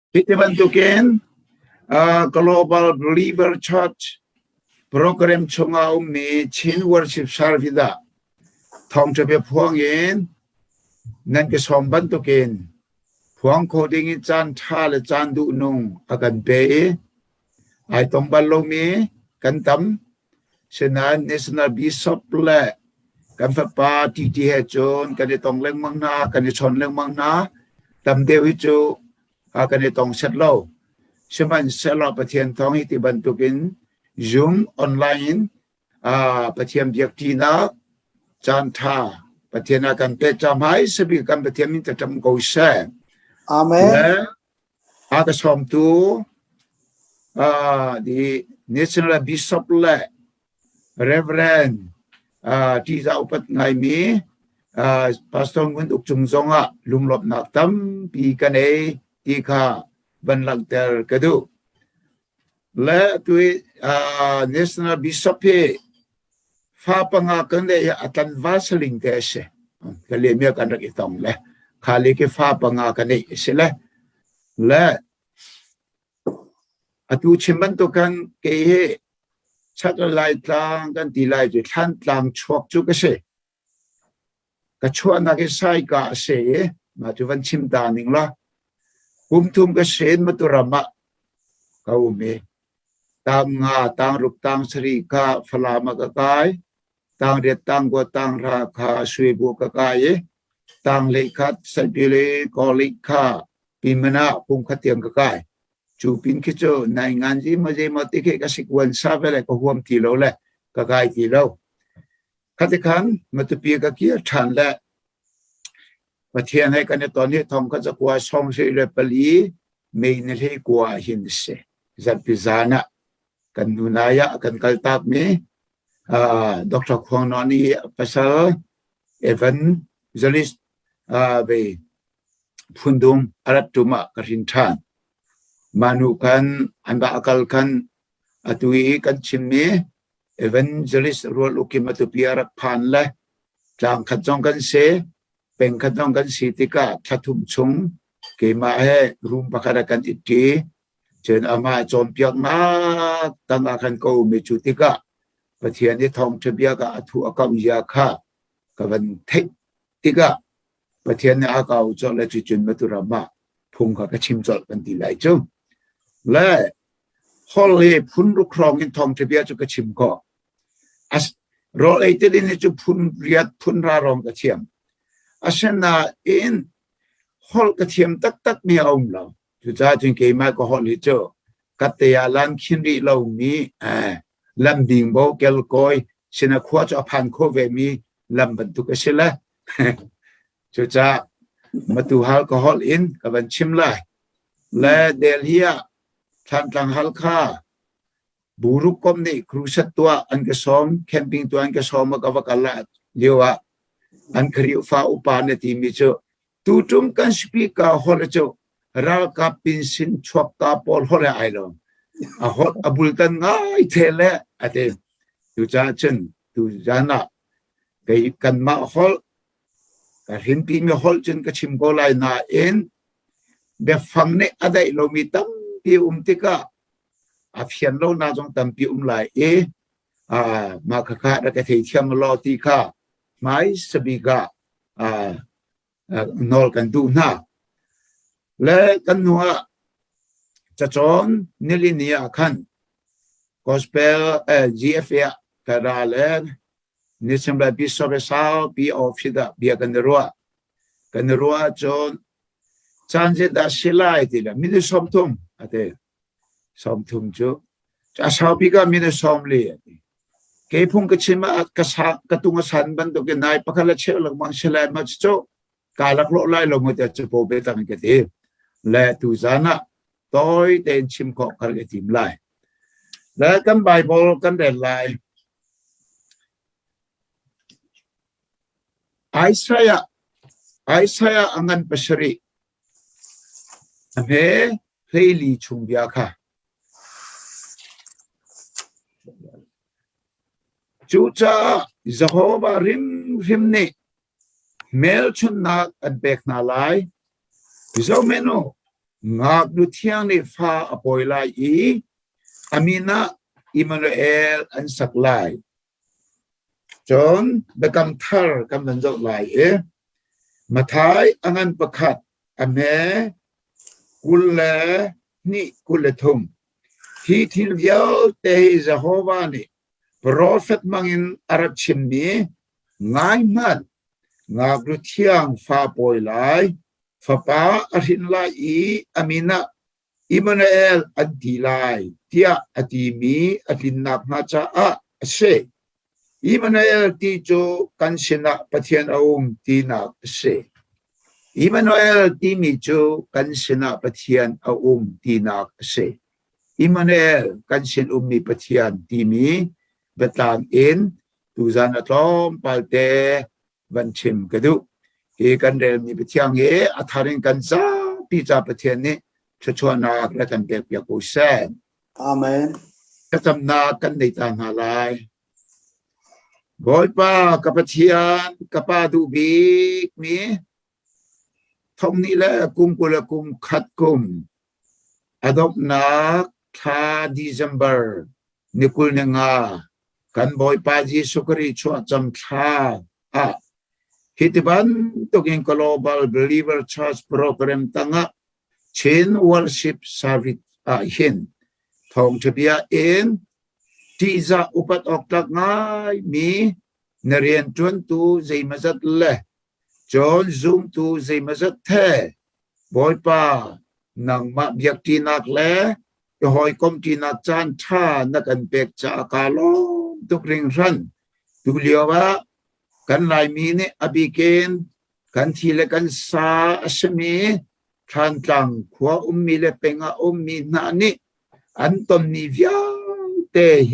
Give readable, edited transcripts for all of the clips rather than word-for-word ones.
Kita bantukan Global Believer Church program chungau me chin worship service da thong chabe phuangin nan ke som bantukin phuang coding chan tha le chan du nung akan pe ai tong ballo me kan tam senan national bishop le kan fa pa ti ti he chon kan tong leng mang na kan chon leng mang na tam deu hi chu kan tong set lo seman selo pathian thong hi ti bantukin Zoom online Pathian Yaktina chan tha Pathian akan pe cham hai sebi kan Pathian min cham ko se Amen. le aga som tu the national bishop le Rev.Dr.Abraham ti za upat ngai mi pastor Ngun uk chung zonga lumlop nak tam pi kan e ti kha ban lang ter kadu le tu national bishop he fa panga kan le atan vaseling te se kale mi kan rak itong le khali ke fa panga kan e se le atu chimban to kan ke he chat lai tlang kan ti lai ju than tlang chok chu ka se ka chua na ke sai ka se ma tu van chim da ning la kum thum ka sen ma tu rama ka u me tang nga tang rup tang sri ka phala ma ka kai tang re tang go tang ra kha sui bu ka kai tang le khat sai pi le ko le kha pi mana pum kha tiang ka kai chu pin khi cho nai ngan ji ma je ma ti ke ka sikwan sa ve le ko huam ti lo le ka kai ti lo khate khan ma tu pi ka kia than le Pathian hai kan ton hi thong ka cha kwa song se le pali me ne le kwa hin se zat pi zana kan nunaya kan kaltak me Dr. Kwang noni pasal evangelist be phundum arat tuma karin than manu kan anda akal kan atui kan chimme evangelist rol ukimatu piarak phan la tlang khatjong kan se peng khatjong kan sitika thathum chung ke ma he room pakara kan iti chen ama chom piak na tanga kan ko me chutika Pathian ni thong thbia ka athu akam ya kha ka ban thek tika Pathian ni akau chol la chi chun maturama phung ka chim chol kan ti lai chu le hol he phun ru krong in thong thbia chu ka chim ko as ro ai te din chu phun riat phun ra rong ka chiam asena in hol ka chiam tak tak mi om lo chu cha chin ke ma ko hol hi chu katya lan khin ri lo mi lam ding bo kel koi sina khwa cha phan kho ve mi lam ban tu ka sila chu cha matu hal ko hol in ka ban chim lai le delhia than tlang hal kha buruk kom ni krusat tua an ka som camping tua an ka som ka wa kala lewa an khri fa upa ne ti mi chu tu tum kan speaker hol chu ral ka pin sin chok ka pol hol ai lo a hot abultan ngai thele ate tu cha chen tu jana kai kan ma hol ka hin pi mi hol chen ka chim go lai na en be phang ne adai lo mi tam pi tika a phian lo na jong tam pi lai ma kha kha da ka thei thiam lo ti kha mai sabiga nol kan du na le kan nuwa cha chon nilinia khan gospel GFA karale nisamba bishop sao bi ofida bi kan ruwa chon chanje da silai ti la mi somthum ate somthum chu cha sao bi ga mi som le ke phung ka chima ka sa ka tunga san ban to ke nai pakhala che lang mang silai ma chu ka lak lo lai lo mo te chu po be tang ke te le tu zana tôi tên chim cọ khar ke tim lai la kan bible kan den lai Isaiah angan pasari ame pleili chumbia kha chucha Jehovah rim ne mel chun na at bek na lai zo meno งากดูเที่ยงในฟ้าอปอยลายอีอามินะอิมมานูเอลอันสักลายจนเบกำทาร์กำลังจะลายมาท้ายอังันประคัดอเมกุลเลนี่กุลเลทุมที่ทิลเยลเตฮิจะฮวานี่โปรเฟตมังอินอารักชิมนี้ง่ายมากงากดูเที่ยงฟ้าปอยลายฟ้าป่าอรินลายอีอามินะอิมมานูเอลอันดีลายเทียอดีมีอดินนักมาจ้าเชอิมมานูเอลที่โจกันชนะปะเทียนอาอุมตีนักเชอิมมานูเอลที่มีโจกันชนะปะเทียนอาอุมตีนักเชอิมมานูเอลกันชนะอุมมีปะเทียนที่มีเบตางอินตูซานอัตลอมปัลเตวันชิมกระดูกันเดิมมีปะเทียงอัฐารินกันซาปีจาปะเทียนนี้ชวนนักและกันเก็บยากุเซนอาเมนจะจำนากันในทางหาลายบอยป้ากับปะเทียนกับป้าดูบีกนี้ท่องนี้แหละกุมกุลกุมขัดกุมอดอบนักทาดิเซมเบอร์นิคุลเนงากันบอยป้าจีสุกรีชวจำทาฮิตบันตุกิน Global Believer Church Program ตั้งChain Worship Service หินทองทะเบียนที่จะอุปถัมภ์ง่ายมีนักเรียนจวนตูใจมาจัดเล่จนซูมตูใจมาจัดเทบอยป้านังมาเบียกที่นักเล่จะหอยคมที่นักจานชานักอันเป็กจากกาลมตุกริงรันตุเลียวว่ากันลายมีเนี่ยอภิเกณฑ์กันทีละกันสาอสมีทานตังขวามีเลเป็งมีนานี่อันตอนนี้เวียงเตเฮ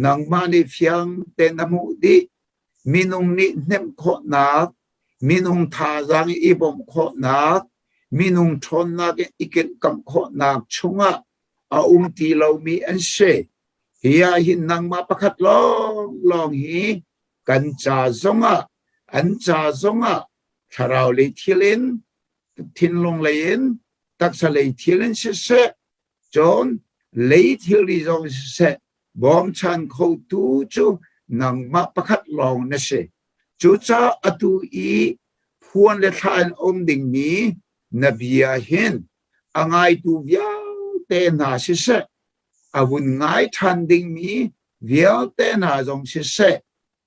นังมานี่เวียงเตนมุดีมินุงนี่เนมโคนักมินุงทาจังอีบมโคนักมินุงชนนักอีกกำโคนักชงตีเรามีอันเชเฮียหินนังมาประคัดลองฮีกันจ่าซงอันจ่าซงชาเราเลยทีเลนทินลงเลยนตักสเลยทีเลนเสะจนเลยทีลีจงเสะบอมชันเขาตูจูนังมาประคัดลองนั่นเสะจูจ้าอตูอีพวนเลทานอมดิ่งมีนบียาหินอ่างไอตูเวียเตนาเสะอาวุนไงทันดิ่งมีเวียเตนาจงเสะ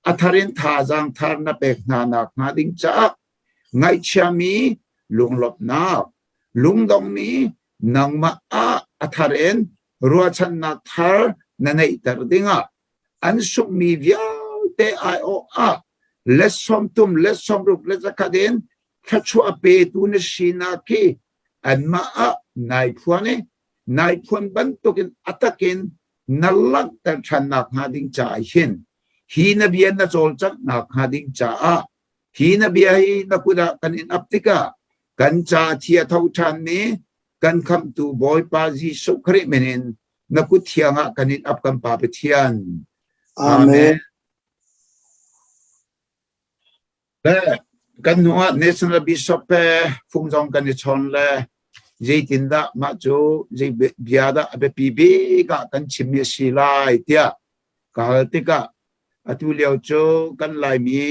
อัฐารินทาจังทารนเปกนานักนาดิ่งจ้าไงเชื่อมีลุงหลบนาลุงดงมีนังมาอัฐารินรัวชันนักทาร์นั่นไอตรดิ่งอันสุกมีเวียเตไอโอเลสซอมตุมเลสซอมรุกเลสกัดินทัชวาเปตุนชินาคีอันมานายพวนนายพวนบันตุกินอัตกินนัลลักแต่ชันนักนาดิ่งจ้าหินฮีนเบียนนัจโลจักนักนาดิ่งจ้าฮีนเบียฮีนักุดากันอินอัปติกากันจ่าเทียเท่าชันนี้กันคำตูบอยปาจีสุคริเมนินนักุเทียงกันอินอับกันปาเปเทียนอาเมนและกันหัวเนชั่นแนลบิชอปฟุงจงกันในชนและใจตินดามาจูใจเบียดาเบปีบีกะกันชิมยศิลาเตียกาลติกะอตุเลียวโจกันลายมี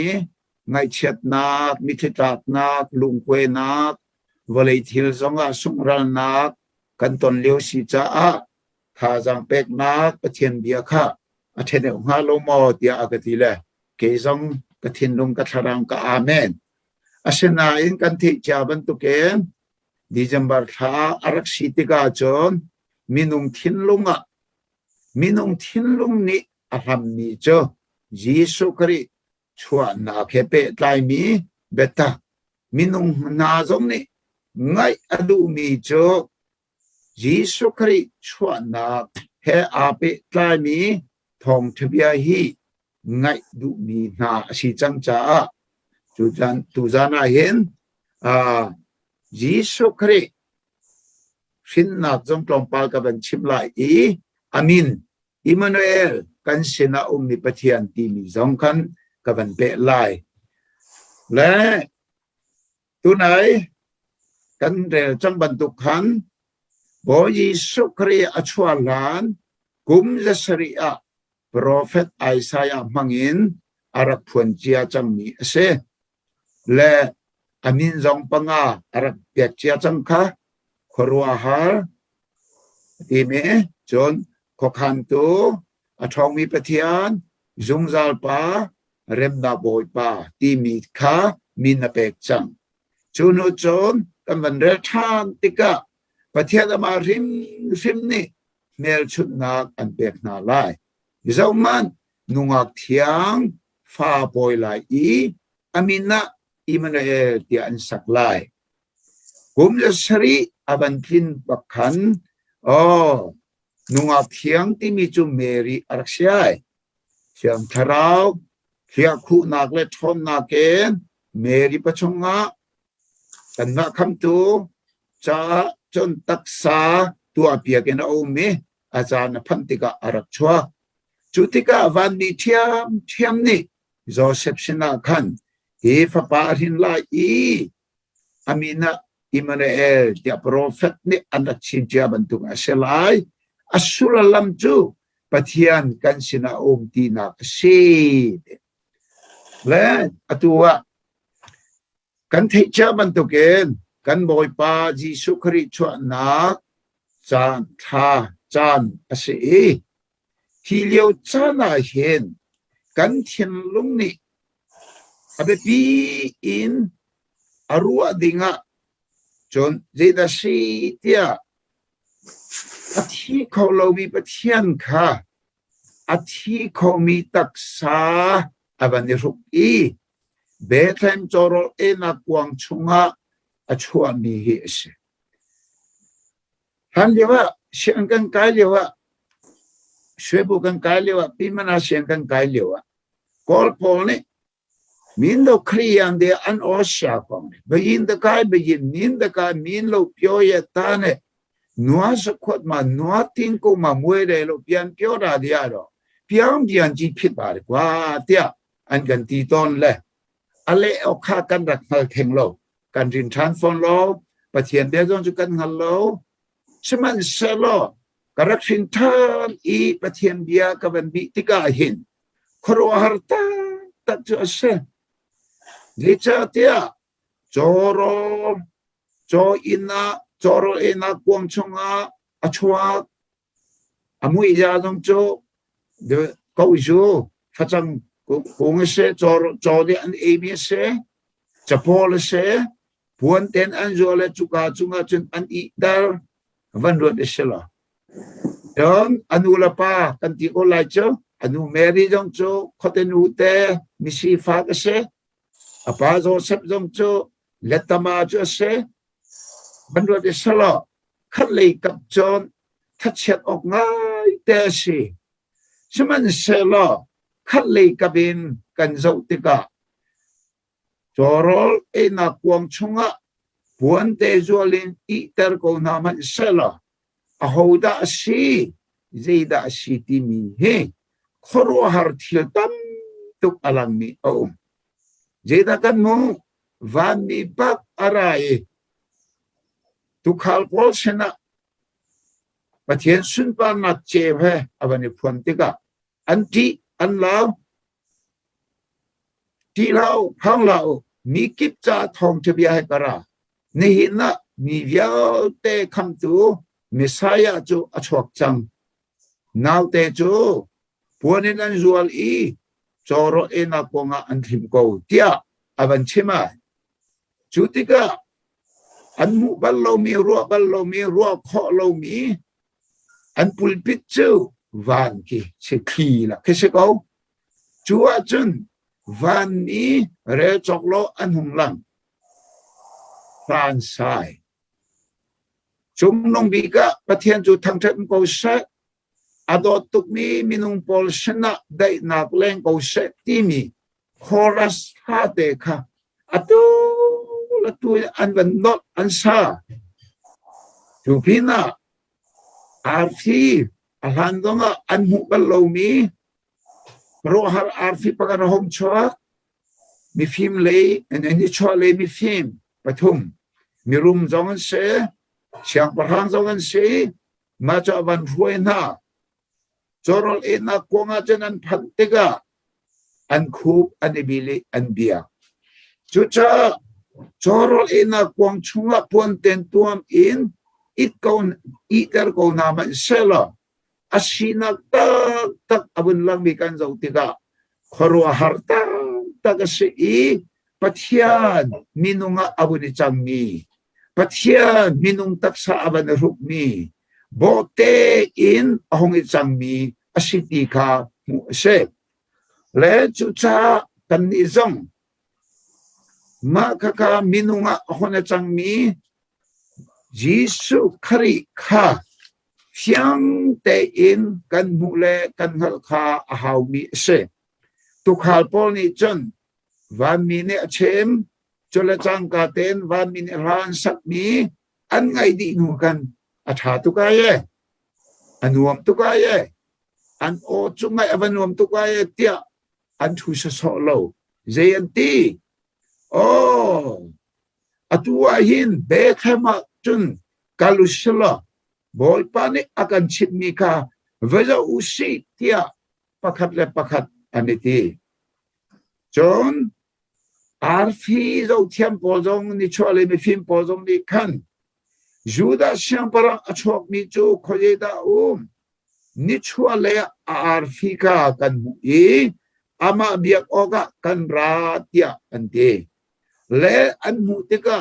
ไงเช็ดนักมิถิตากนักลุงเวนักวลัยทิลซงสุงรันนักกันตนเลียวสิจ้าทาจังเป็กนักปะเทียนเบียค่ะอเทนเอฮาโลมอเตียอากติเลเกซงกะทินลงกะทารังกะอาเมนอาเชนาอินกันทิจาบันตุเกนดิจัมบาร์ทาอารักสิติกาจนมินุงทินลุงนี่อารัมมีเจอยิสุคริชัวนาเคเปไลมีเบตามินุงนาจงนี่ไงอดูมีโจยิสุคริชัวนาเฮอาเปไลมีทองทเบียฮีไงดูมีนาสิจังจ้าตูจานาเห็นยิสุคริชินนักจงกลมปาลกับบัญชิมลายอามินอิมมานูเอลกันเสนามีปะเทียนตีมีสองคันกับบันเปลายและตัวไหน kan rel chang ban tu khan bo Yesu Kri achua lan kum za sharia prophet Isaiah mangin arak phuan chia chang mi ase le amin zong panga arak pek chia chang kha khorwa har ti me chon khokhan tu athong mi Pathian zungzal pa remna boy pa ti mi kha min na pek chang chunu chon kaman re than tika Pathian ma rim ni mel chut nak an pek na lai zauman nungak thiang fa boy lai I amina Immanuel ti an sak lai kum le sari aban thin bakhan nungak thiang ti mi chu Mary arksiai siam tharau khia khu nak le thom na ken Mary pachonga kan na kham tu cha chon taksa tu apia ken o me ajan phantika arak chwa chutika van ni thiam ni Joseph sina khan he fa pa rin la I amina Immanuel dia prophet ni anak chinja bantu aselai asura lam chu Pathian kan sina ti na se le atua kan thei cha bantu ken kan boy pa Jesu Kri chwa na chan tha chan ase hi liu chana hen kan thian lung ni abe pi in arua dinga chon zeda si tia athi kho lo mi Pathian kha athi kho mi taksa abani ruk I Bethlehem choro ena kwang chunga achua mi hi ase han lewa siang kan kai lewa shwebu kan kai lewa pimana siang kan kai lewa kol pol ni min lo kriyan de an osha kong begin de kai begin min de kai min lo pyo ye ta ne noa sa khot ma noa tin ko ma mwe de lo pian pyo da dia ro pian ji phit ba de kwa tia an kan ti ton le ale o kha kan rak hal theng lo kan rin transform lo Pathian de jong chu kan hal lo seman se lo karak sin tham I Pathian bia ka ban bi tika hin khoro harta tak chu ase Dicha tia choro ina kwang chunga achua amui ya dong cho de kau ju phachang kong se choro de an emi se chapol se puan ten an zo le chuka chunga chun an I dar van ro de sela don anula pa kan ti ko lai cho anu Mary dong cho khotenu te misi fa ka se apa Joseph dong cho letama cho se ban ro de sela khat lei kap chon that chet ok ngai te si seman sela khat lei kapin kan zo tika chorol ena kwang chunga puan te zolin I ter ko na man sela a hoda si zeida si ti mi he khoro har thil tam tuk alang mi o zeida kan mo van mi bak arai tu khal pol sena Pathian sun pa na che he abani phuan tika anti an lao ti lao phang lao mi kip cha thong che bia he kara ni na mi vyao te kham tu Messiah chu achok chang now te chu puanin an zual I choro ena konga an thim ko tia aban chima chutika an mu ballo mi ruwa kho lo mi an pulpit chu van ki se khi la ke se ko chua chun van ni re choklo an hung lang Pran sai chúng nông bị cả Pathian chu thang thang ko se adot tuk mi minung pol sena dai nak leng ko se ti mi chorus ha de kha atu la tu an van not an sa tu pina arfi alandonga an mu ballo mi ro har arfi pagan hom chwa mi film le en ni chwa le mi film pathum mirum zongan se siang parhang zongan se ma cho van huai na chorol ina konga janan phantega an khub an ibili an bia chucha chorol ina kwang chunga puan ten tuam in it kaun iter ko naman sela asinak tak abun lang mi kan zau tiga khorwa harta tagasi i Pathian minunga abuni changmi Pathian minung taksa aban rukmi bote in ahong changmi asiti kha mu se le chucha kan ni zong ma kaka minunga ahona changmi Jisu khari kha fiang te in kan mule kan hal kha ahau mi se tu khal pol ni chon van mine achem chola chang ka ten van mine ran sak mi an ngai di nu kan atha tu ka ye anuam tu ka ye an o chu ngai avanuam tu ka ye tia an thu sa so lo zayanti oh atua hin be khama chun kalusla boy pani akan chit mi ka vaja usi tia pakhat le pakhat aniti John arfi zo thiam pozong ni chole mi phim pozong ni khan juda siang parang achok mi chu khoje da ni chole arfi ka kan e ama biak oga kan ratia ante le an mutika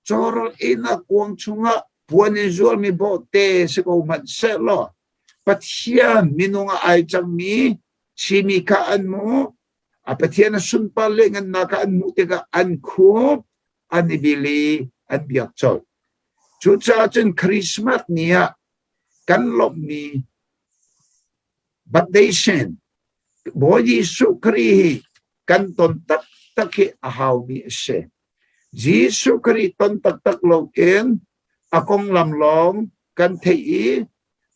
chorol ina kwang chunga puan zual mi bote se ko mat se lo Pathian minunga ai chang mi chimi ka an mo Pathian sun pale ngan naka an mutika an khub an ibili an biak chol chucha chen Christmas nia kan lop mi badation boji sukri kan ton tak takhi ahau mi se Jisu Kri ton tak lo in akong lam long kan thei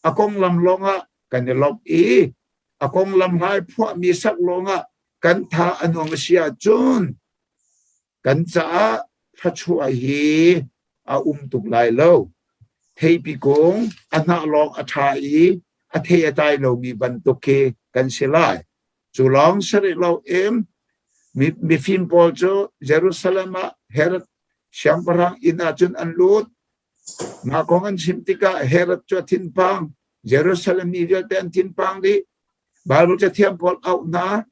akong lam longa kan lop i akong lam hai phwa mi sak longa kan tha anong sia chun kan cha phachua hi a tuk lai lo thei pi kong ana long atha i a thei atai lo mi ban to ke kan silai chu long sari lo em mi phim pol cho Jerusalem Herod siang parang ina chun an lut ma kong an simtika Herod cho tin pang Jerusalem mi vel ten tin pang di baru cha thiam pol out na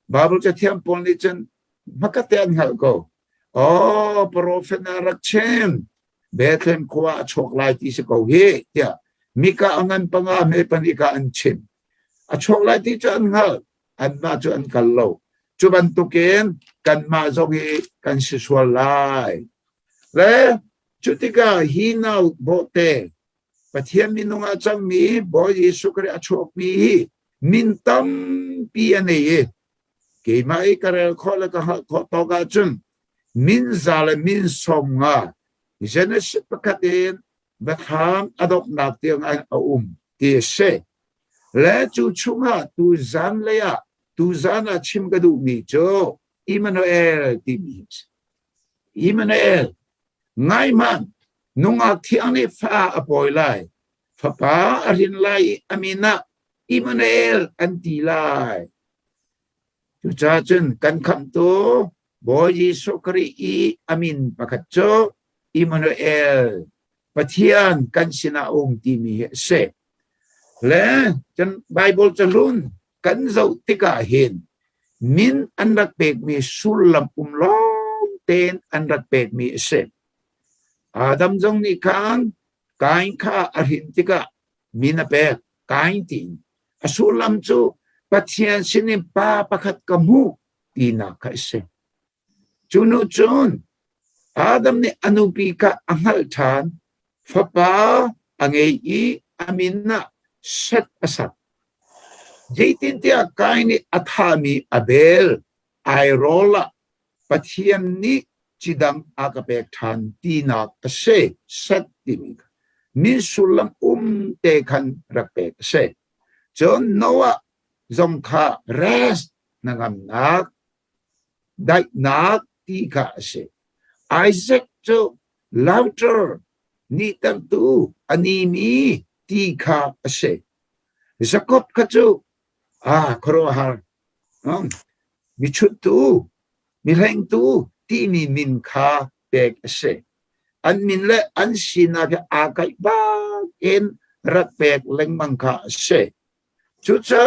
baru cha thiam pol ni chen makaten hal ko oh prophet na rakchen Bethlehem kwa chok lai ti se ko he ya mika angan panga me panika an chin a chok lai ti chan hal an ma chu an kal lo chu ban tu ken kan ma zong hi kan si swal lai le chu tika hi nau bote Pathian minunga chang mi bo Yesu Kri a chok mi min tam pi ane ye ke mai karel khol ka to ga chun min zale min somnga Genesis pakatin bakham adok nak tiang an ti se le chu chunga tu zan le ya tu zana chim ka du mi cho Immanuel ti mi Immanuel ngai man nunga thiang ni fa apoi lai fa pa arin lai amina Immanuel anti lai chu cha chen kan kham to bo Yesu Kri i amin pakhat cho Immanuel Pathian kan sina ti mi se le chen Bible chalun kan zau tika hin min anrak pek mi sulam long ten anrak pek mi se Adam jong ni kan kain kha ahin tika mina pek kain tin asulam chu Pathian sinin pa pakhat kamu tina ka se chunu chun Adam ni anupi ka angal than fapa angei i amina set asat jaitin tia kaini athami abel airola Pathian ni chidam akapek than tina ase set timing min sulam te khan rakpek se chon Noah zong kha rest nangam nak dai nak ti ka ase Isaac cho louder ni tar tu animi ti kha ase zakop khachu khoro har mi chut tu mi leng tu ti mi min kha pek ase an min le an sina ke akai ba en rat pek leng mang kha ase chu cha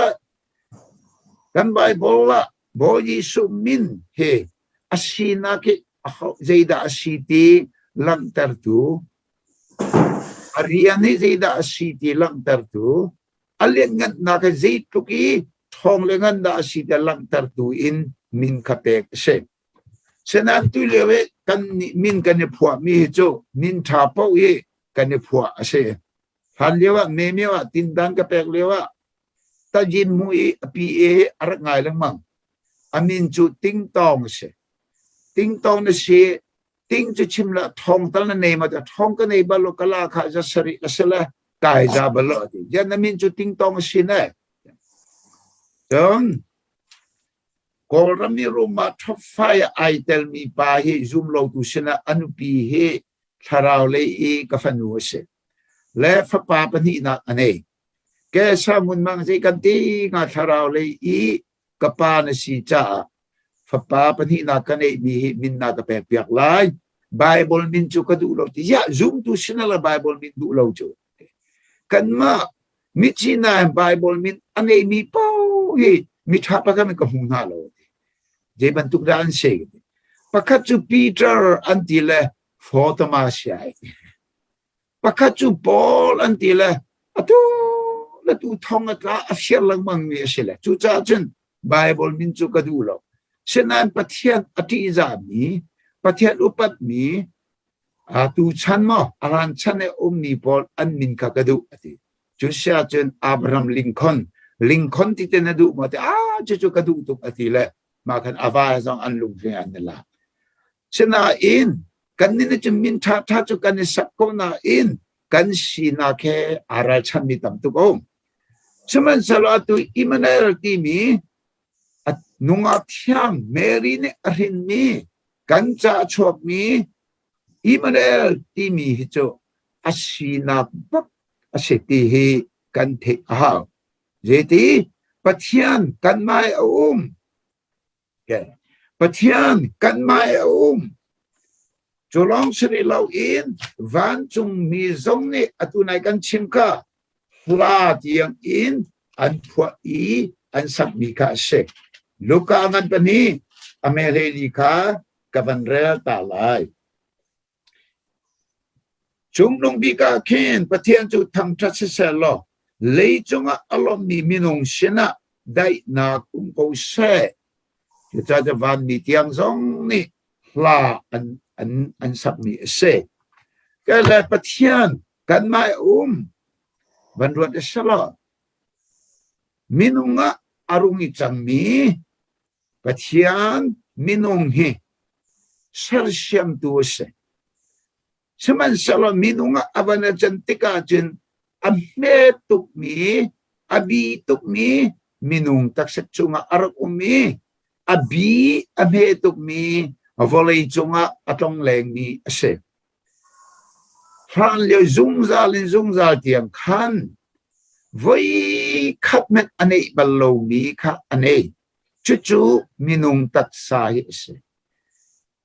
kan Bible la bo Yesu min he asina ke zeida asiti lang tar tu ariani zeida asiti lang tar tu alien ngan na ka zeit tu ki thong lengan da asita lang tar tu in min kapek se senan tu lewe kan min kan ne phwa mi cho min tha pau ye kan ne phwa ase han lewa me mewa tin dan kapek lewa ta jin mu e pi e arak ngai lang mang amin chu ting tong se ting tong na se ting chu chim la thong tal na nei ma ta thong ka nei ba lo kala kha ja sari asala kai ja ba lo ti jan na min chu ting tong se na dong kol rami ruma thop fire ai tel mi pa hi zoom lo tu sina anu pi he tharau le e ka fanu se le fa pa pa ni na ane ke sa mun mang se kan ti nga tharau le e ka pa na si cha fa pa pa ni na ka ne mi min na ka pe piak lai Bible min chu ka du lo ti ya zoom tu sina la Bible min du lo chu kan ma mi chi na Bible min ane mi pau hi mi tha pa ka mi ka hung na lo je ban tuk dan se pakhat chu Peter antile photoma sai pakhat chu Paul antile atu la tu thong atla afshel lang mang mi sele chu cha chen Bible min chu ka du lo senan pathian ati za mi pathian upat mi tu chan mo aran chan e mi Paul an min ka du ati chu sha chen Abraham Lincoln ti ten du ma te chu ka du tuk ati le ma kan ava zong an lung fe an la sena in kan ni ne min tha chu kan ni sak ko na in kan si na ke aral chan mi tam tu ko seman salo tu Immanuel ti mi at nunga thiang Mary ne arin mi kan cha chok mi Immanuel ti mi hi cho asina bak aseti hi kan the jeti Pathian kan mai Pathian kan mai cholong sri lau in van chung mi zong ni atunai kan chimka la tiang in an phwa i an sak mi ka se luka ngan pani America ka kavan rel ta lai chung long bi ka khen Pathian chu thang tra se lo lei chunga alom mi minong sena dai na kum ko se cha cha van mi tiang zong ni la an sap mi se ka la Pathian kan mai van ruat sala minunga arungi chang mi Pathian minung hi sar siam tu se seman sala minunga avana chantika chen ame tuk mi abi tuk mi minung takset chunga arak mi abi ame tuk mi volei chunga atong leng mi ase phan le zung za tiang khan voi khat met ane ballo mi kha ane chu minung tak sa hi ase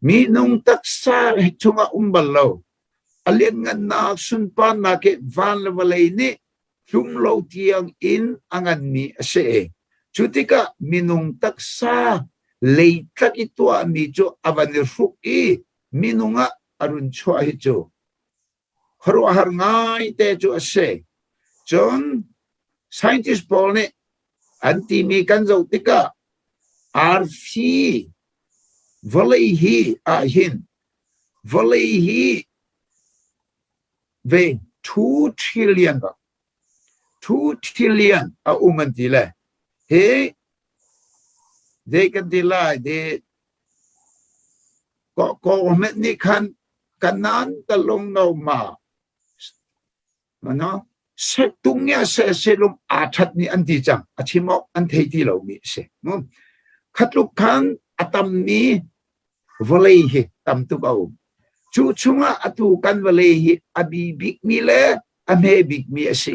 minung tak sa chunga ballo alien ngan na sun pa na ke van le valei ni lum lo tiang in angan mi ase chutika minung tak sa lei tak itwa mi cho avanir fuk i minunga arun chwa hi cho kharo har ngai te cho ase chon scientist Paul ne anti mi kan zo tika arfi valei hi a hin valei hi về 2 trillion ba 2 trillion a umantile he de kan dila de ko met ni kan kanan talong no ma no se tungya se lum athat ni anti chang achimok an thei ti lo mi se no khatluk khan atam ni volei hi tam tu au chú chunga atu kan vale hi abi big mi le ame big mi ase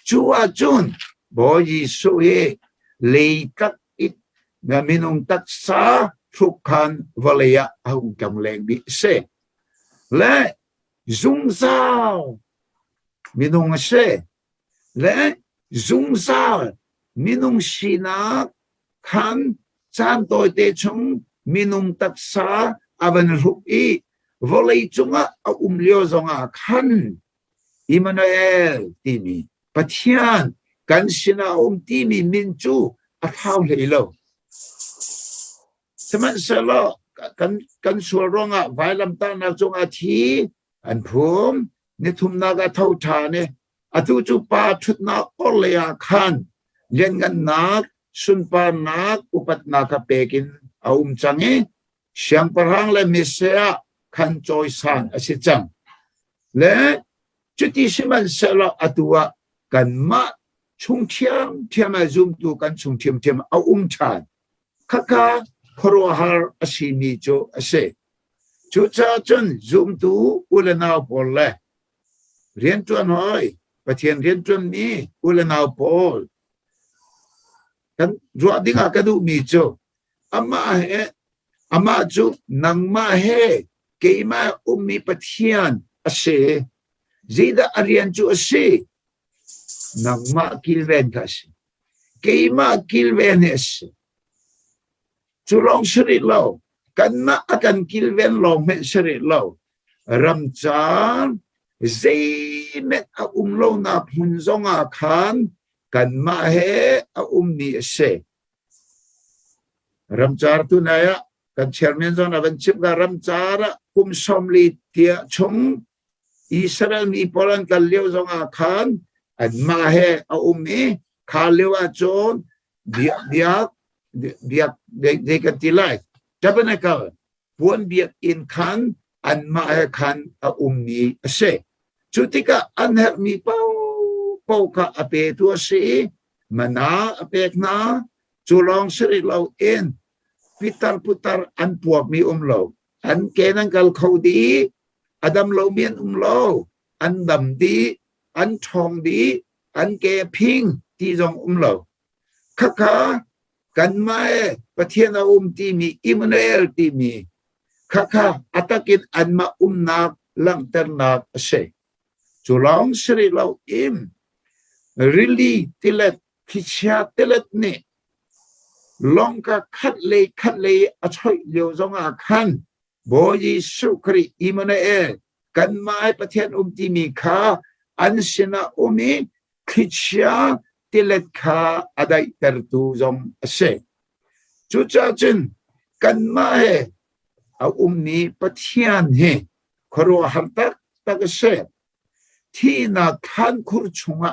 chú a chun bo ji so he le kat it na minung tak sa thukhan valaya hung kam leng bi se le zung sao minung se le zung sao minung sina khan chan toi te chung minung tak sa avan ru i volei chunga a lio zonga khan Immanuel timi Pathian kan sina timi min chu a thau le lo seman selo kan suronga vailam ta na chunga thi an phum ni thum na ga thau tha ne atu chu pa thut na olya khan len gan nak sun pa nak upat na ka pekin change siang parang le misea khan choi san asichang le chuti siman selo atua kan ma chung thiam thiama zum tu kan chung thiam thiam chan khaka khorohar asini cho ase chu cha chun zum tu ulana polle rian tuan hoi pathian rian tuan ni ulana pol kan ro dinga ka du mi cho ama chu nangma he keima ummi pathian ase zida arian chu ase nangma kilven kas keima kilven ase chu long sri lo kan na akan kilven long me sri lo ramchan zaimet a lo na phun zonga khan kan ma he a ni ase ramchar tu na ya kan chairman zon avan chip ga ramchara kum somli tia chung Israel mi polan kal leo zonga khan an ma he a ni kha lewa chon biak de kan tilai tabanaka puan biak in khan an ma he khan a ni ase chutika an her mi pau ka ape tu ase mana apek na chulong sri lo in putar an puak mi lo an kenan kal khodi adam lo mien lo an dam di an thong di an ke phing ti jong lo khaka kan mai pathian a ti mi Immanuel ti mi khaka atakin an ma nak lang ter nak ase chulong sri lo im really tilet khicha tilet ne longka khat le a choi leo zong a khan bo yi sukri Immanuel kan mai pathian ti mi kha an sina umi khicha tilet kha adai ter tu zong ase chu cha chin kan mai a ni pathian he khoro hartak tak ase thi na khan khur chunga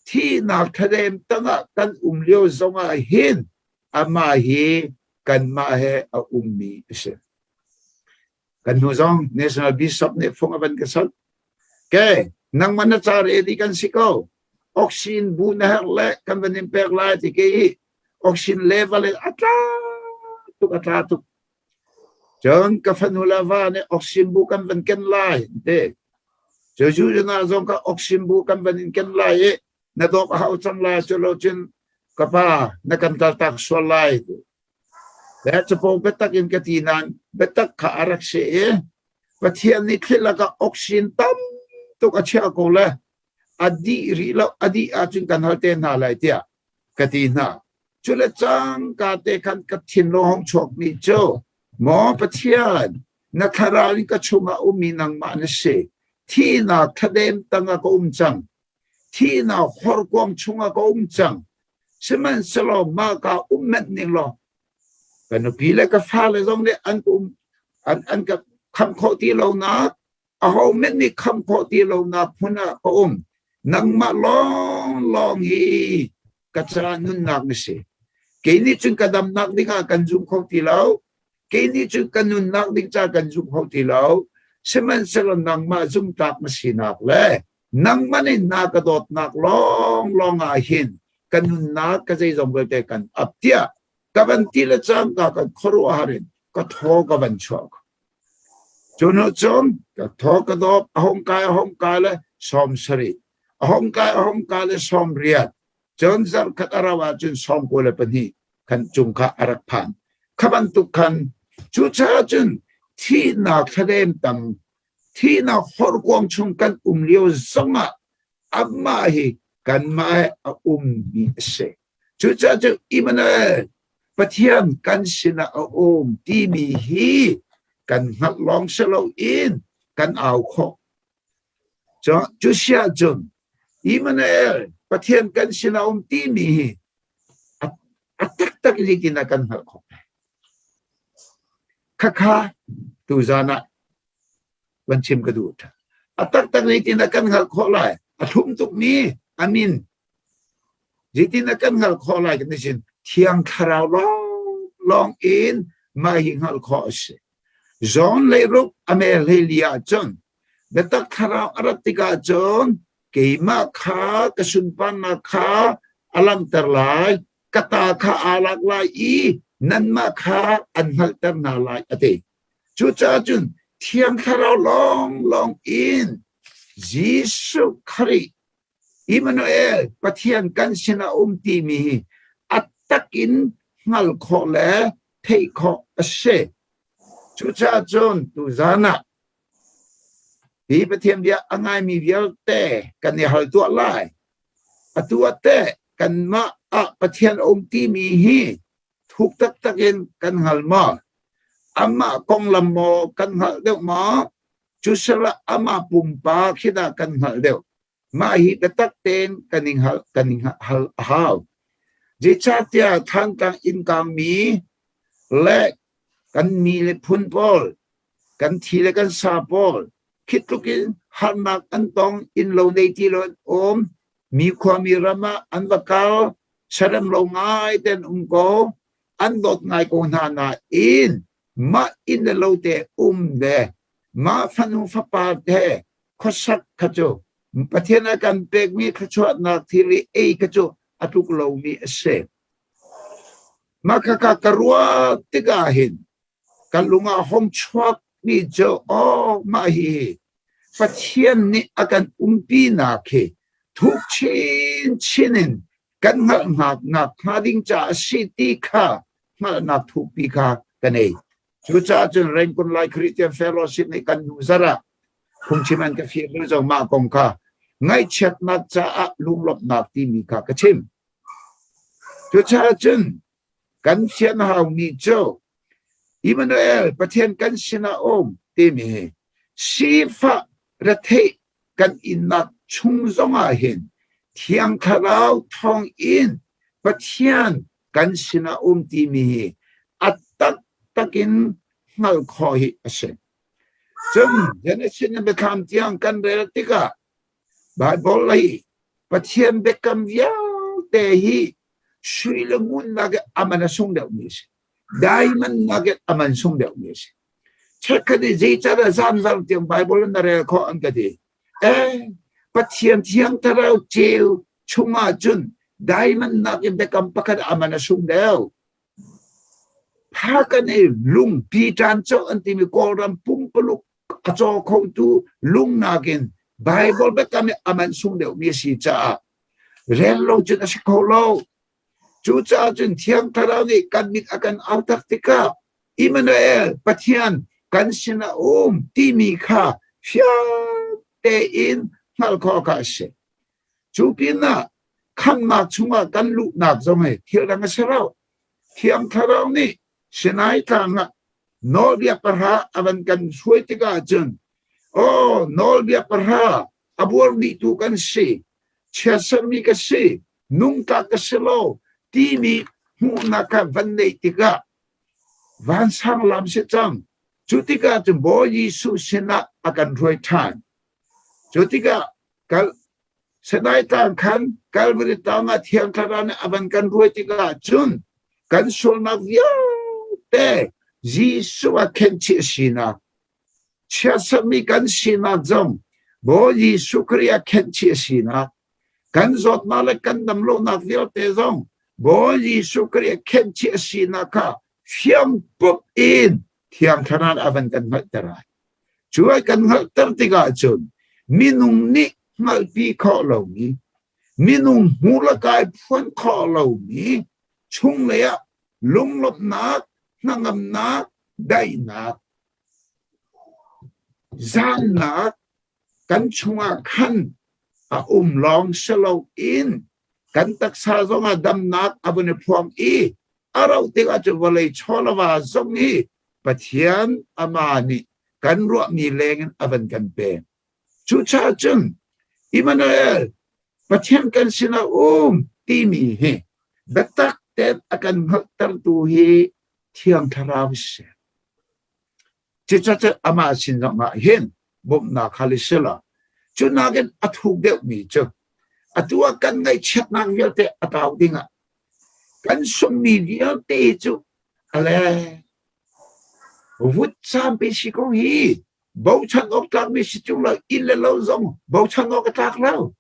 thi na thadem tanga kan leo zong a hin ama hi kan ma he a ni ase kan hu zong national bishop ne phong aban ka sal ke nang man char edi kan siko oxygen bu na le kan ban per la ti ke oxygen level ata tu jong ka fanula va ne oxygen bu kan ban ken lai de ju na zong ka oxygen bu kan ban ken lai na do ha chang la cholo chin kapa na kan tak so laiและจะพบเบตักอินกตีนันเบตักขารักเสียประเทศนี้ที่ละก็ออกซินตั้มตุกเชียกูเลยอดีรีแล้วอดีอาจุนกันหัวเตนอะไรเดียกตีน่าจุลจังกาเตกันกทินโลหงชกมีโจหมอประเทศนักราลิกชุงอาอุมีนังมาเนเสที่น่าทะเดมตังก็จังที่น่าขอรกวงชุงก็จังสมันสโลมากาเม็ดนิงโลกันพีเล็กฟ้าเลยตรงนี้อันกับคำขอที่เรานักเอาเม็ดนี่คำขอที่เรานักพุนะก็นังมาลองฮีกัจจานุนนักนี่สิเกนี่จึงกระดำนักดิ้งกันจุ่มขอที่เราเกนี่จึงกันนุนนักดิ้งจากกันจุ่มขอที่เราสมันสละนังมาจุ่มตักมาสินักเลยนังมันนี่นักกระโดดนักลองอาหินกันนุนนักก็จะยอมเกิดกันอับเดียกับอันที่ละจังกับขรุอารินก็ท้อกับอันชอก cho nó chọn cái thọ cái đó hong kai là som sari hong kai là som riat chọn zar khat arawa chun som ko le pani kan chung kha arak phan khaban tu khan chu cha chun thi na khalem tam thi na hor kwang chung kan liu zonga amma hi kan mai bi se chu cha chu Immanuel Pathian kan sina ti mi hi kan ngak long selo in kan au kho cho chu sia chun Immanuel Pathian kan sina ti mi hi tak likina kan ngak kho kha tu zana ban chim ka du tak likina kan ngak kho lai thum tuk ni amin jitina kan ngak kho lai kan sin thiang kharau long in ma hi ngak kho se zon le rup ame le lia chon betak kharau aratika chon keima kha kasun pan na kha alam terlai kata kha alak lai I nan ma kha an hal ter na lai ate chu cha chun thiang kharau long in Jesus Christ Immanuel Pathian kan sina ti mi atakin ngal kho le thei kho ase chu cha chon tu zana hi Pathian dia angai mi vial te kan ni hal tu lai atua te kan ma Pathian ti mi hi thuk takin kan hal ma ama kong lam mo kan hal deu ma chu sala ama pumpa khida kan hal deu ma hi betak ten kaning hal hal je chatia thang kang in kang mi le kan mi le phun pol kan thi le kan sa pol khit tukin hanak antong in lo nei ti lon mi khwa mi rama an bakal saram lo ngai ten ko an dot ngai ko na in ma in the lo te de ma phanu fa pa de khosak khajo Pathian kan pek mi khachwa na thili khajo atuk lo mi ase makaka karwa tiga hin kalunga hom chwak ni jo ma hi Pathian ni akan umpi na ke thuk chinin kan ngak hading cha city kha na thuk pi kha kanei chu cha chun ren kun lai Christian fellowship ni kan zara khung chiman ka fi zo ma kong kha ngai chat na cha lung lop na ti mi kha ka chim chu cha chun kan sian hau mi jo Immanuel Pathian kan sina ti mi si fa ra the kan innak chung zonga hin thiang kharau thong in Pathian kan sina ti mi atak takin ngal kho hi ase chung Genesis be kham tiang kan re tika Bible lai Pathian be kam ya te hi shui le ngun nage amana sung de mi diamond nugget aman sung de mi checkadi je cha da zan zan tiang Bible na re kho an ka di Pathian thiang tarau cheu chunga chun diamond nugget be kam pakat amana sung de Pakane lung pi tan cho antimi koram pumpuluk acho khong tu lung nagin Bible bekame aman sung de mi si cha ren lo chu da skolo chu cha chun thiang tharau ni kan mit akan autak tika Immanuel Pathian kan sina ti mi kha fia te in ngal kho ka se chu pina kham na chunga kan lu nak zong he thil rang sarau thiang tharau ni Sinai tanga nol dia perha aban kan suai tiga jun nol dia perha abur di tu kan si chasar mi ka si nungka ka selo ti mi hu na ka vande tiga van sang lam se chang chu tiga tu bo Yesu sina akan roi tan chu tiga kal Sinai tang kan kal beri tanga thiang tharana aban kan roi tiga jun kan sul nak ya te Jesu a kenchi sina chasami kan sina zong bo Jesu Kriya kenchi sina kan zot male kan damlo na viol te zong bo Jesu Kriya kenchi sina ka fiang pop in thiang thanan avan kan mat tarai Chúa kan ngal tertiga chun minung ni ngal pi kho lo ni minung hula kai phun kho lo ni chung le lung lop nak nangam nak dai nak zan nak kan chunga khan a long selo in kan tak sa zonga dam nak abune phom I arau tiga chu volei cholawa zongi Pathian amani kan ro mi leng avan kan pe chu cha chung Immanuel Pathian kan sina ti mi he betak tet akan haktar tu hi thiang tharau se chi cha cha ama sin ma hen bom na khalisela chu na gen athuk de mi chu atua kan ngai chet nang vel te ataw dinga kan sum mi vel te chu ale vut sam pe si ko hi bau chan ok tak mi si chung la in le lo zong bau chan ok tak lo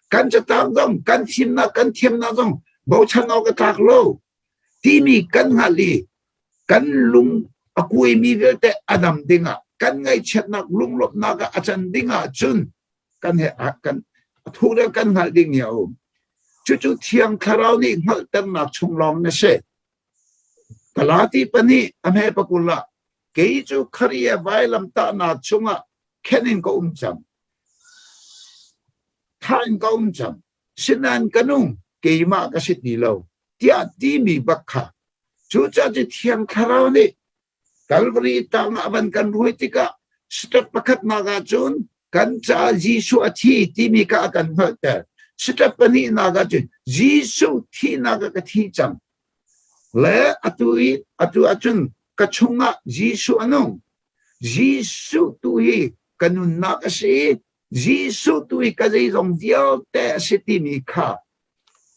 kan cha tak zong kan thim na kan thiam na zong bau chan ok tak lo ti mi kan hali kan lung akui mi vel te adam dinga kan ngai chet nak lung lop na ka achan dinga chun kan he kan thu le kan hal ding niao chu chu thiang kharau ni ngal tan nak chung long na se kalati pani ame pakula ke chu khariya vai lam ta na chunga khenin ko cham than ko cham sinan kanung ke ma ka sit ni lo tia ti mi bakha chu cha ji thiang kharau ni kalvari ta ma ban kan ruai tika step pakhat na ga chun kan cha Jisu athi ti mi ka kan hata step pani na ga chun Jisu thi na ga ka thi cham le atu achun ka chunga Jisu anong Jisu tu hi kanun na ka si Jisu tu hi ka zai zong diao te siti mi ka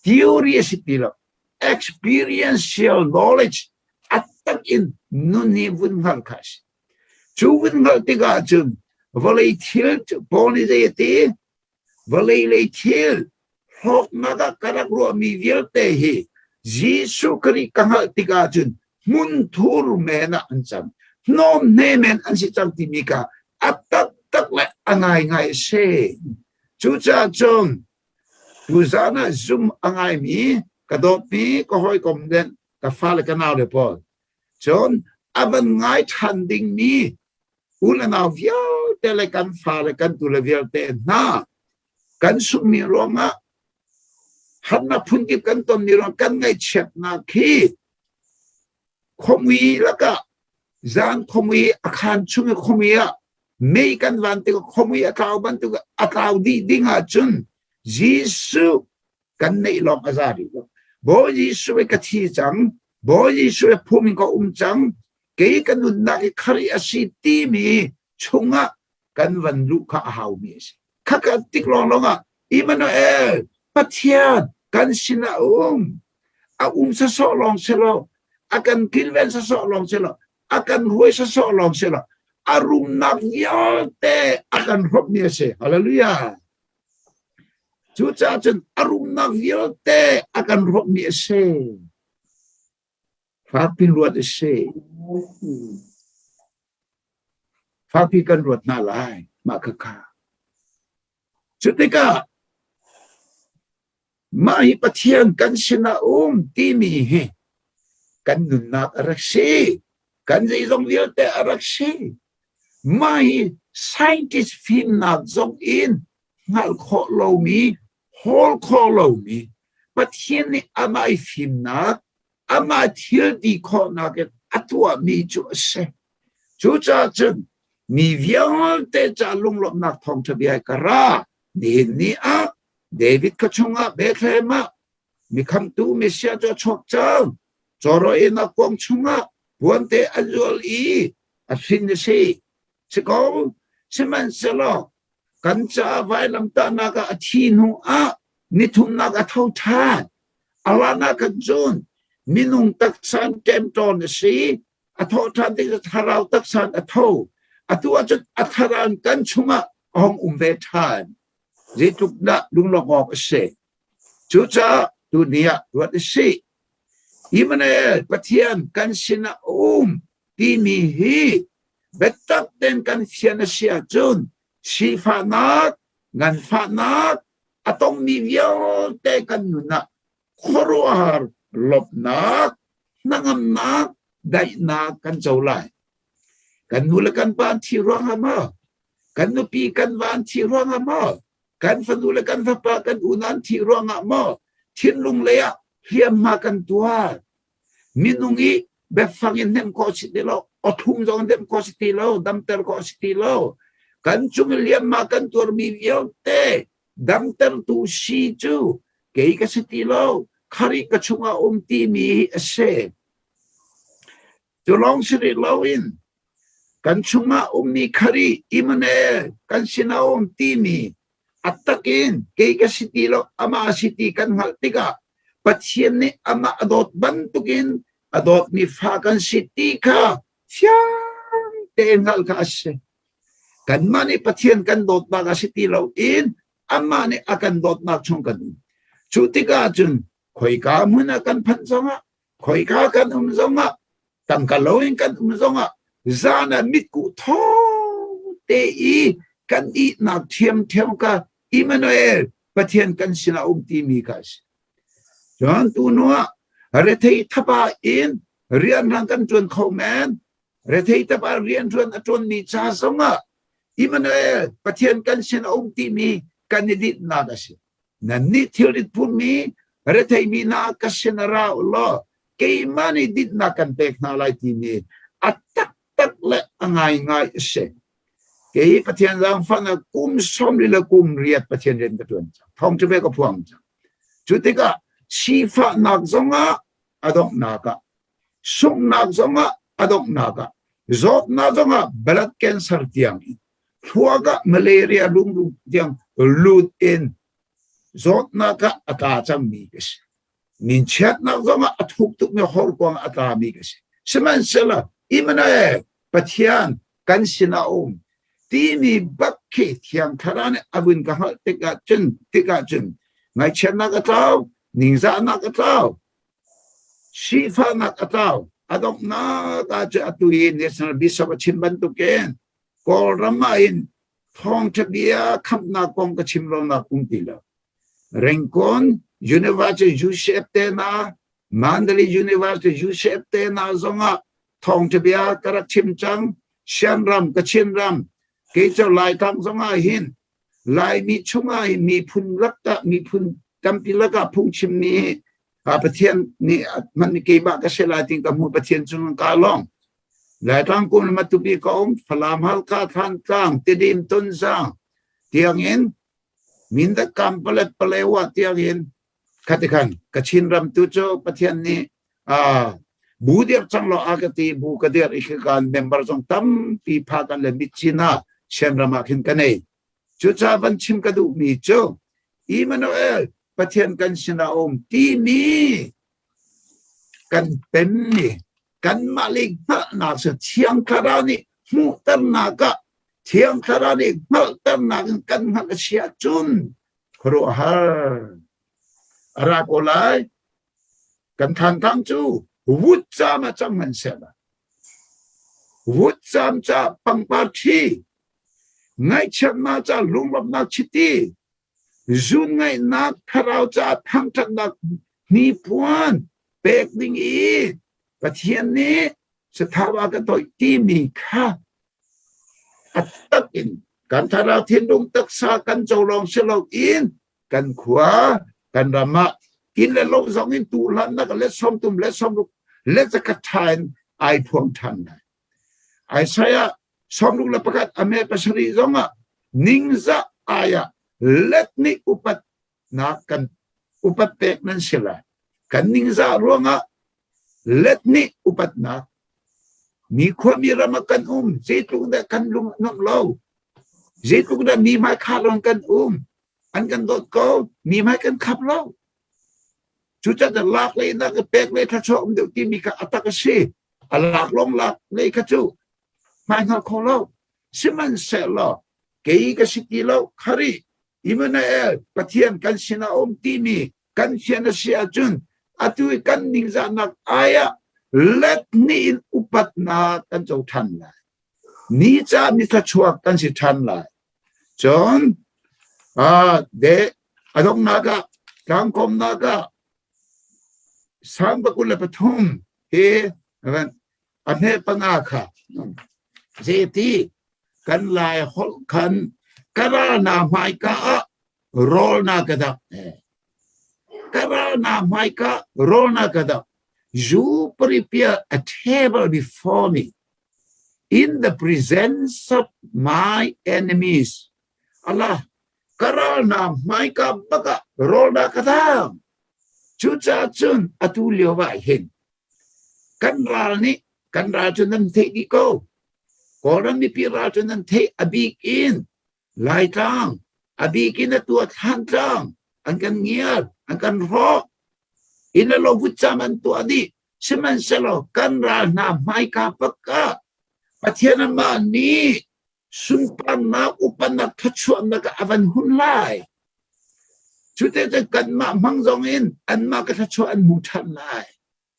theory siti lo experiential knowledge atak in nuni vun hal kas chu vun hal tiga chun volei thil poni de te volei le thil hok naga karak ro mi vel te hi Jisu kri kahal tiga chun mun thur mena ancham nom ne men an si chang ti mi ka atak tak le angai ngai se chu cha chung Buzana zoom angai mi kadot mi ko hoi kom den ka fale kanal de po John aban ngai than ding mi ulana via tele kan fale kan tu le vial te na kan su mi ronga hanna phun ki kan tom ni ron kan ngai chet na khi khomi laka zan khomi akhan chung khomi a mei kan van te khomi akaw ban tu akaw di dinga chun Jisu kan nei long azari bo Jisu ka thi chang bo Jisu phumi ko chang ke kan nun na ki khari asi ti mi chunga kan van lu kha hau mi kha ka tik long longa Immanuel Pathian kan sina a sa so long selo akan kilven sa so long selo akan huai sa so long selo arum nak yote akan hop mi se hallelujah chu cha chen arum nak yote akan hop mi se fa pin ruat se fa pi kan ruat na lai ma kha chu te ka mai Pathian kan sina ti mi he kan nun nak araksi kan zai zong yote araksi mai scientist film nak zong in ngal kho lo mi hol kho lo mi Pathian ni amai film nak ama thil di kho nak atwa mi chu se chu cha chen mi vial te cha lung lop nak thong thabia kara ni a David ka chunga Bethlehem mi kham tu Mesia cho chok chang choro ina kwang chunga buante azul I afin se ko seman selo kancha vai lam ta na ka athi nu a ni thum na ka thau tha alana ka jun minung tak san kem ton se atho than ti tharau tak san atho atu achut atharan kan chunga ong ve than Zituk na lung longok se chucha dunia ruat se Immanuel Pathian kan sina ti mi hi betak den kan sian sia chun si pha nak ngan pha nak atong mi viau te kan nuna khoroar lop nak nangam nak dai nak kan chau lai kan nula kan ban thi rong ama kan nu pi kan ban thi rong ama kan fanula kan pa kan unan thi rong ama thin lung le ya hiam ma kan tua minungi be fangin nem ko sitilo othum jong dem ko sitilo damter ko sitilo kan chung liam ma kan tur mi viau te damter tu si chu ke ka sitilo khari ka chunga ti mi ase Tulong siri lawin kan chunga mi khari Immanuel kan sina timi atakin kay ka sitilo ama siti kan haltika Pathian ni ama adot bantukin adot ni fakan siti ka siyang tengal ka ase kan mani Pathian kan dot baga sitilo in ama ni akan dot na chung kan chutika chun khoi ka muna kan phansonga khoi ka kan umzonga tang ka loin kan umzonga zana mitku tho te I kan I na thiam ka Immanuel Pathian kan sina ti mi kas John tu noa re thei thapa in rian rang kan chun khomen re thei thapa rian chun mi cha songa Immanuel Pathian kan sina ti mi kan ni na das na ni thirit pun mi re thei mi na ka sina ra lo ke mani dit na kan pek na lai ti mi atak tak le angai ngai se ke Pathian rang fa na kum som li la kum riat Pathian ren ka tuan thong che be ka phuang chu te ka si fa nak zonga adok naka sung nak zonga adok naka zot na zonga blood cancer tiang thuaga malaria lung tiang lut in zot naka ata cham mi kes min chat nak zonga athuk tuk me hor kwang ata mi kes seman sela Immanuel Pathian kan sina ti mi bakhe thiang tharane abun ka hal tika chun ngai chen na ka tau ningza na ka tau shifa na ka tau adok na ka cha atui national bishop chimban tu ken kol ramain thong chabia khap na kong ka chimlo na kungtila Renkon University Jushep te na Mandalay University Jushep te na zonga thong chabia karak chimchang shanram kachinram ke chau lai tang zonga hin lai mi chunga mi phun lakka mi phun tampilaka phung chimni Pathian ni man ke ba ka sela ting ka mu Pathian chung ka long lai tang kun matupi ka phalam hal ka than tang tidim tun sang tiang in minda kampalet palewa tiang in katikan kachinram tu cho Pathian ni budir changlo agati bu kadir ikan member jong tam pi phakan le michina shenrama khin kanei chucha ban chim kadu mi cho Immanuel Pathian kan sina ti mi kan pen ni kan malik na na se thiang kharani mu tar na ka thiang kharani mal tar na kan ha sia chun khro har ara ko lai kan than thang chu vut cha ma chang man se la vut cham cha pang par thi ngai chat ma cha lung lop na chiti zun ngai na kharau cha thang chat na ni puan pek ding I Pathian ni se thawa ka toi ti mi kha atak in kan thara thiên dung tak sa kan chau long selok in kan khua kan rama in le lo zong in tu lan na ka le som tum le som le za ka thain ai phuang than ai saya som lu la pakat ame pasari zonga ningza aya let ni upat na kan upat pek nan sila kan ningza ruanga let ni upat na mi khwa mi ramakan zeitung da kan lung nok lo zeitung da mi mai kha long kan an kan dot ko mi mai kan khap lo chu cha da lak le na ka pek le tha chom de ti mi ka atak se alak long lak le ka chu mai ngal kho lo siman se lo ke ka siti lo khari Immanuel Pathian kan sina ti mi kan siana sia chun atui kan ningza nak aya let ni in upat na kan chau than la ni cha mi tha chuak kan si than lai chon de adong naga kang kom naga sang bakul pathum he anhe panga kha jeti kan lai hol kan kara na mai ka rol na kada kara na mai ka rol na kada you prepare a table before me in the presence of my enemies. Allah kara na mai ka baka rol na kada chu cha chun atu liu ba hin kan ral ni kan ra chun nan the ki ko koran mi pi ra chun nan the abik in lai tang abik in tua than tang an kan ngiar an kan ro in lo vu chaman tu adi siman selo kan ra na mai ka baka Pathian ma ni sun pan na upan na khachuan na ka avan hun lai chú thế thì cần mà mang dòng in ăn mà cái cho ăn mù thật lại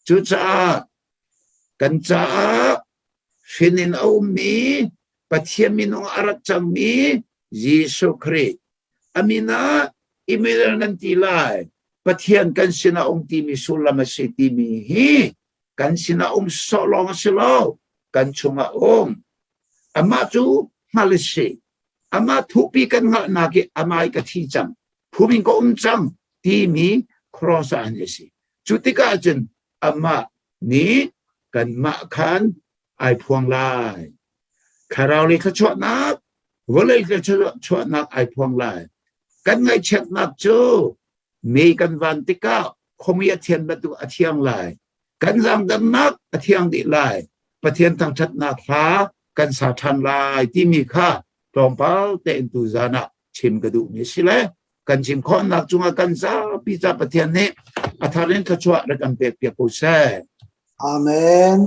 chú cha cần cha phiền in âu mi Pathian mi nong arat chang mi Giêsu Christ amina Immanuel nanti lai Pathian kan sina ông ti mi sulama se ti mi hi kan sina ông solong selo kan chunga ông ama chú malisi ama thupi kan ngal na ki amai ka thi chang Phubin ko umchang ti mi cross anesi. Chutika jen ama ni kan ma khan ai phuang lai. Kharao li ka chot nak, volei ka chot nak ai phuang lai. Kan ngai chet nak chu, mi kan van tika khomi athian batu athiang lai. Kan zang dan nak athiang di lai. Pathian tang chat nak ha kan sa than lai ti mi kha tong pao te tu zana chim kadu ni sile. Kan chim khon nak chunga kan sa pizza Pathian ne atharin ka chwa ra kan pek pek ko se Amen.